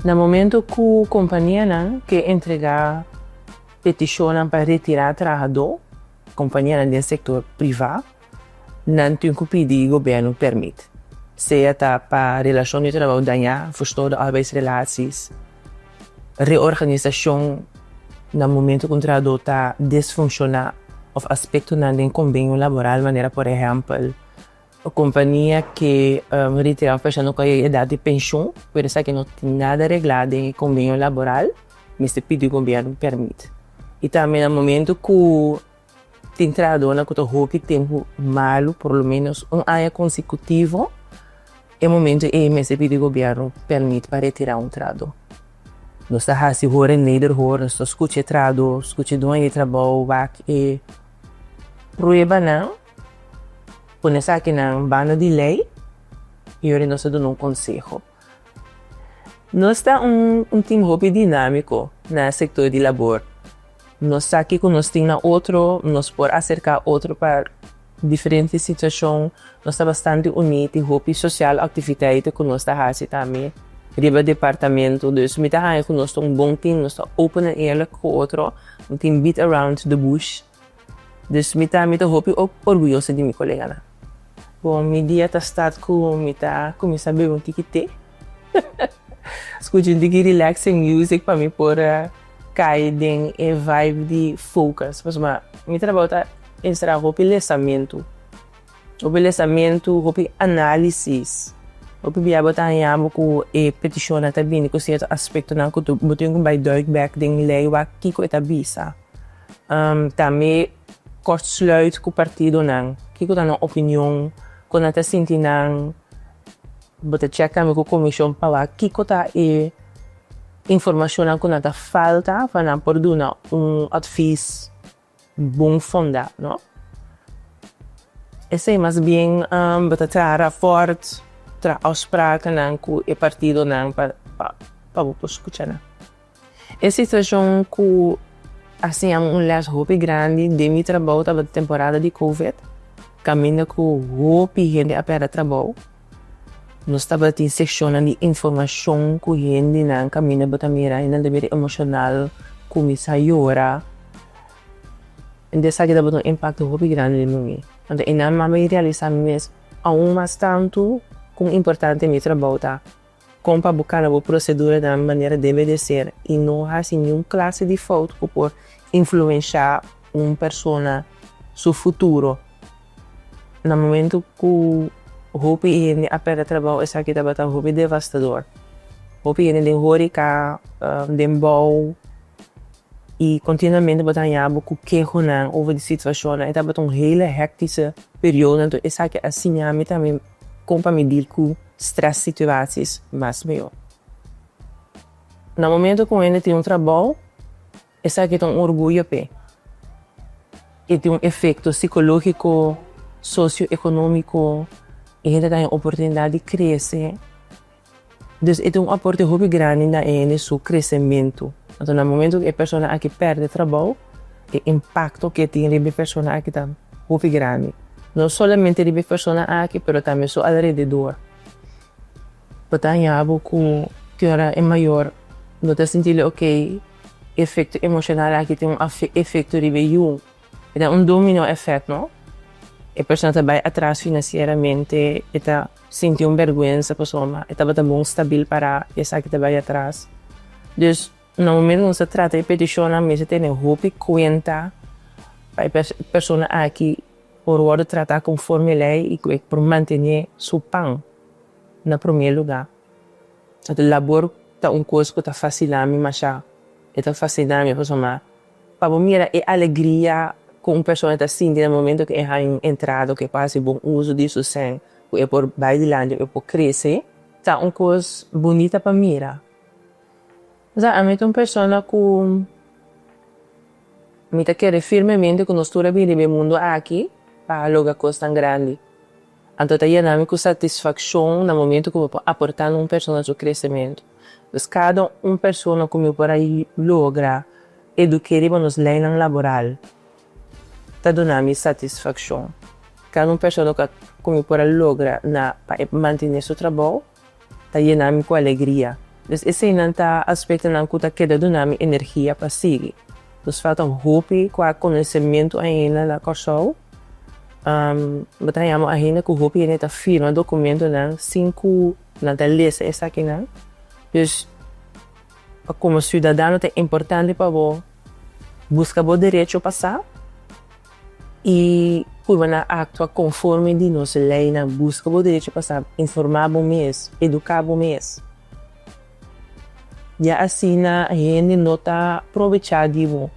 No momento que a companhia que entregar petição para retirar trabalhador, companhia do setor privado, não tem que pedir o governo permite. Seja para relação de trabalho danhar, verstorde arbeidsrelaties, reorganização no momento que o trabalhador está desfuncionar, ou aspecto do convênio laboral, de maneira, por exemplo, a companhia que retira a pessoa com a idade de pensão, por isso que não tem nada reglado em convênio laboral, mas se pede o governo permite. E também no momento que tem trabalhador que tem tempo malo, pelo menos ano consecutivo, é o momento que se pede o governo permite para retirar trabalhador. Nós estamos se horen nederhoor, nós escutamos trabalhador, escutamos dono de trabalho, e prueba não, quando está aqui na banda de lei, e agora nós damos conselho. Nós estamos time dinâmico no setor de labor. Nós estamos aqui nós temos outro, nós podemos acercar outro para diferentes situações. Nós estamos bastante unidos, hobby social, atividade que nós estamos fazendo também. Riba departamento, dus met de que nós estamos bom time, nós estamos open en eerlijk com o outro, um time beat around the bush. Dus met de hobby ook orgulhoso de meu colega. Bom, meu dia está com começar a beber tiquete. Escutando relaxing music para me pôr cair em vibe de focus. Mas meu trabalho está em ser hobby lançamento, hobby análise. Op biya batayamo ko petisyon na tabi ko siya aspekto na ko buto yung by duikback ding lewa kiko itabisa. Tami kortsluit ko partido nang kiko tanong opinion ko nata sinti nang buto check kami ko komisyon pawa kiko ta informasyon ko nata falta para porduna advies bom fonda, no? Esse é mais bem buto tara fort afspraken com o partido para escutar. Essa situação que assim les hobby grande de meu trabalho da temporada de Covid, caminho com hobby gente a para trabalho. Nós estava em seção de informação com gente na caminho para mira e na dever emocional como saiora. E dessa que dá um impacto hobby grande de mim. Então, e na mamãe realizar mesmo aún mais tanto com importante meu trabalho tá como para buscar a procedura da maneira deve de ser e não há nenhuma classe de falta que por influenciar uma pessoa seu futuro no momento que o hobby ele apera trabalho essa aqui tá um hobby devastador hobby ele tem horica tem bom e continuamente batalhando com que ronan over de situação e tá um hele hectische periode então essa aqui assim a mim também como para medir com stress situações mais melhor. No momento que ele tem trabalho, esse aqui tem orgulho pé. E tem efeito psicológico, socioeconômico, e ele tem a oportunidade de crescer. Então, é um aporte muito grande na seu crescimento. Então, no momento que a pessoa aqui perde trabalho, o impacto que tem a pessoa aqui está muito grande. Não somente de pessoas aqui, mas também seu alrededor. Batalhamos com que era é maior, não está sentindo ok, efeito emocional aqui tem efeito de bem então domínio efeito, não? A pessoa está bem atrás financeiramente, está sentindo vergonha a pessoa, está bem estável para essa que está bem atrás. Então, no momento que se trata de petição, mas tem roupa conta para a pessoa aqui por tratar conforme a lei e por manter seu pão no primeiro lugar. Então, o labor é uma coisa que está facilitando, mas está facilitando a pessoa. Para mim, é alegria com uma pessoa está sentindo no momento que é entrado, que faz bom uso disso, sem que é por bailando, é por crescer, é uma coisa bonita para mim. Mas a mim é uma pessoa que me quer firmemente que nós estamos vivendo no mundo aqui, para logo coisa tão grande. Então, eu tenho com satisfação no momento que eu vou aportar uma pessoa no seu crescimento. Mas cada uma pessoa que eu posso lograr educar nos leis laboral, está dando satisfação. Cada uma pessoa que eu posso lograr para manter seu trabalho, está dando com alegria. Dus esse é tá aspecto na que queda do nome energia para seguir. Dus falta hoop qua conhecimento ainda na corso. Batayamo ainda que o hoop ainda firma documento na 5 na lista essa aqui não. Dus como cidadão é importante para você buscar o direito a passar e por actuar conforme de nossa lei na busca o direito a passar, informar o mês, educar o mês. E assim a gente não está aproveitando de você,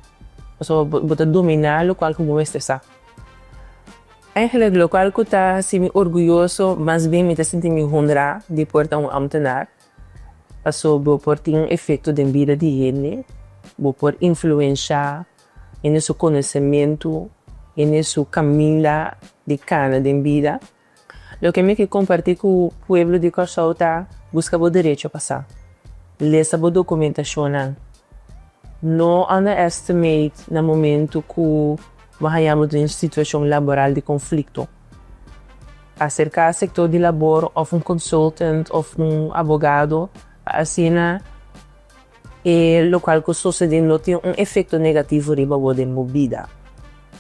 só você dominar o qual que você está. Eigenlijk o qual que está assim orgulhoso, mas bem me está sentindo honrado de portar ambtenaar. Paso por ter efeito de vida de gente, por influenciar em seu conhecimento, em seu caminho de cana de vida. O que me que compartilhar com o povo de Corsauta, busca o direito a passar. Leia a documentação. Não underestimate no momento que vamos em situação laboral de conflito. Acerca do setor de labor, ou consultant, ou advogado, assim, o qual que sucedendo tem efeito negativo riba de vida.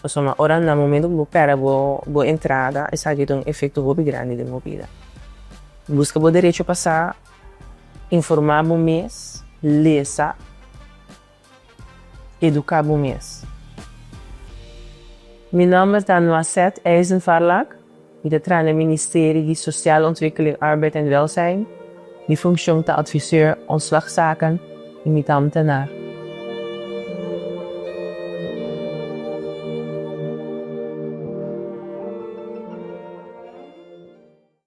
Insomma, ora no momento que opera a entrada, essa aqui tem efeito muito grande de vida. Busca o direito a passar, informar o mês, ler, educar o mês. Mijn naam is Noisette IJzenvarlak. Ik train het ministerie de Sociale Ontwikkeling, Arbeid en Welzijn. Die functie de adviseur ontslagzaken in mijn ambtenaar.